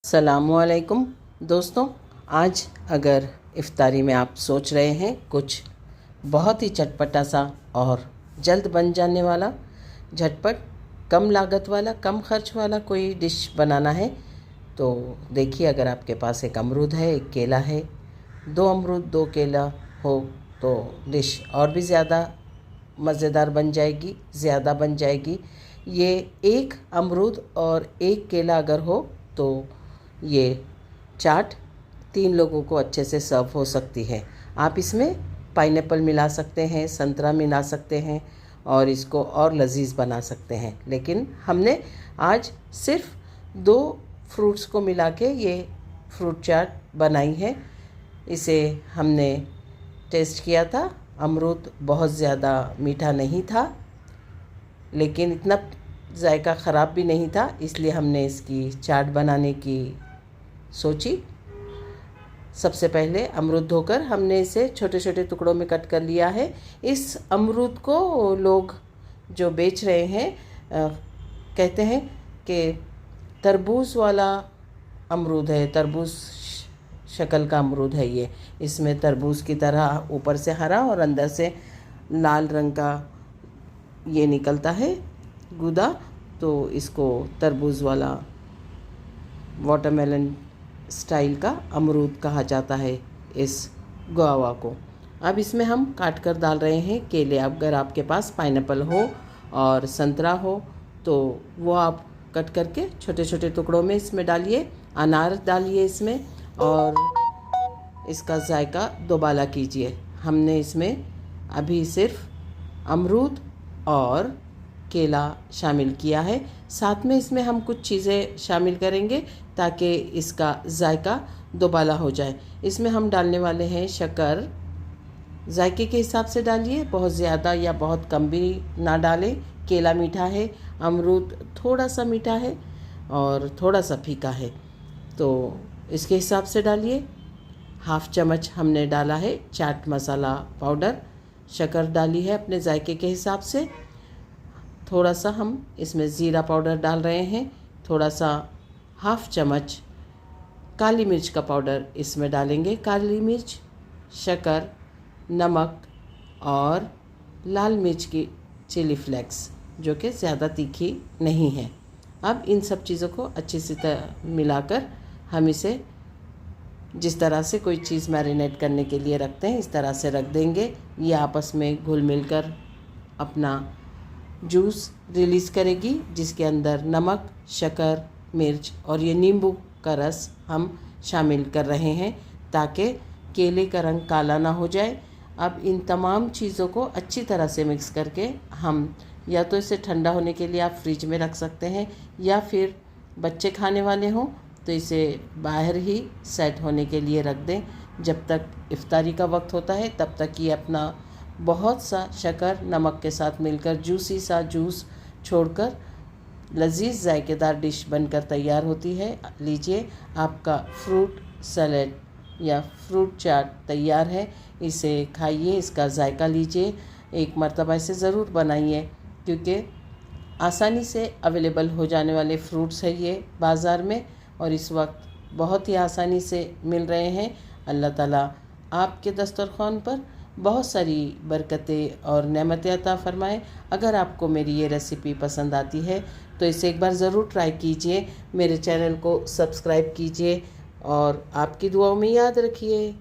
सलामुअलैकुम दोस्तों, आज अगर इफ्तारी में आप सोच रहे हैं कुछ बहुत ही चटपटा सा और जल्द बन जाने वाला, झटपट, कम लागत वाला, कम खर्च वाला कोई डिश बनाना है तो देखिए, अगर आपके पास एक अमरूद है, एक केला है, 2 अमरूद 2 केला हो तो डिश और भी ज़्यादा मज़ेदार बन जाएगी, ज़्यादा बन जाएगी। ये 1 अमरूद और 1 केला अगर हो तो ये चाट 3 लोगों को अच्छे से सर्व हो सकती है। आप इसमें पाइनएप्पल मिला सकते हैं, संतरा मिला सकते हैं और इसको और लजीज बना सकते हैं। लेकिन हमने आज सिर्फ 2 फ्रूट्स को मिला के ये फ्रूट चाट बनाई है। इसे हमने टेस्ट किया था। अमरूद बहुत ज़्यादा मीठा नहीं था, लेकिन इतना जायका ख़राब भी नहीं था, इसलिए हमने इसकी चाट बनाने की सोची। सबसे पहले अमरूद धोकर हमने इसे छोटे छोटे टुकड़ों में कट कर लिया है। इस अमरूद को लोग जो बेच रहे हैं कहते हैं कि तरबूज वाला अमरूद है, तरबूज शक्ल का अमरूद है ये। इसमें तरबूज की तरह ऊपर से हरा और अंदर से लाल रंग का ये निकलता है गूदा, तो इसको तरबूज वाला वाटरमेलन स्टाइल का अमरूद कहा जाता है इस गुआवा को। अब इसमें हम काट कर डाल रहे हैं केले। अगर आपके पास पाइनएप्पल हो और संतरा हो तो वो आप कट करके छोटे छोटे टुकड़ों में इसमें डालिए। अनार डालिए इसमें और इसका जायका दोबाला कीजिए। हमने इसमें अभी सिर्फ अमरूद और केला शामिल किया है। साथ में इसमें हम कुछ चीज़ें शामिल करेंगे ताकि इसका जायका दोबाला हो जाए। इसमें हम डालने वाले हैं शक्कर। जायके के हिसाब से डालिए, बहुत ज़्यादा या बहुत कम भी ना डालें। केला मीठा है, अमरूद थोड़ा सा मीठा है और थोड़ा सा फीका है, तो इसके हिसाब से डालिए। 1/2 चम्मच हमने डाला है चाट मसाला पाउडर। शक्कर डाली है अपने जायके के हिसाब से। थोड़ा सा हम इसमें ज़ीरा पाउडर डाल रहे हैं। थोड़ा सा 1/2 चम्मच काली मिर्च का पाउडर इसमें डालेंगे। काली मिर्च, शक्कर, नमक और लाल मिर्च की चिली फ्लेक्स, जो कि ज़्यादा तीखी नहीं है। अब इन सब चीज़ों को अच्छी से मिलाकर हम इसे जिस तरह से कोई चीज़ मैरिनेट करने के लिए रखते हैं इस तरह से रख देंगे। ये आपस में घुल मिलकर अपना जूस रिलीज़ करेगी, जिसके अंदर नमक, शक्कर, मिर्च और ये नींबू का रस हम शामिल कर रहे हैं ताकि केले का रंग काला ना हो जाए। अब इन तमाम चीज़ों को अच्छी तरह से मिक्स करके हम या तो इसे ठंडा होने के लिए आप फ्रिज में रख सकते हैं, या फिर बच्चे खाने वाले हों तो इसे बाहर ही सेट होने के लिए रख दें। जब तक इफ्तारी का वक्त होता है तब तक ये अपना बहुत सा शक्कर नमक के साथ मिलकर जूसी सा जूस छोड़कर लजीज जायकेदार डिश बनकर तैयार होती है। लीजिए, आपका फ्रूट सैलेड या फ्रूट चाट तैयार है। इसे खाइए, इसका जायका लीजिए। एक मर्तबा इसे ज़रूर बनाइए, क्योंकि आसानी से अवेलेबल हो जाने वाले फ्रूट्स है ये बाज़ार में, और इस वक्त बहुत ही आसानी से मिल रहे हैं। अल्लाह ताला आपके दस्तरख़्वान पर बहुत सारी बरकतें और नेमतें अता फ़रमाए। अगर आपको मेरी ये रेसिपी पसंद आती है तो इसे एक बार ज़रूर ट्राई कीजिए। मेरे चैनल को सब्सक्राइब कीजिए और आपकी दुआओं में याद रखिए।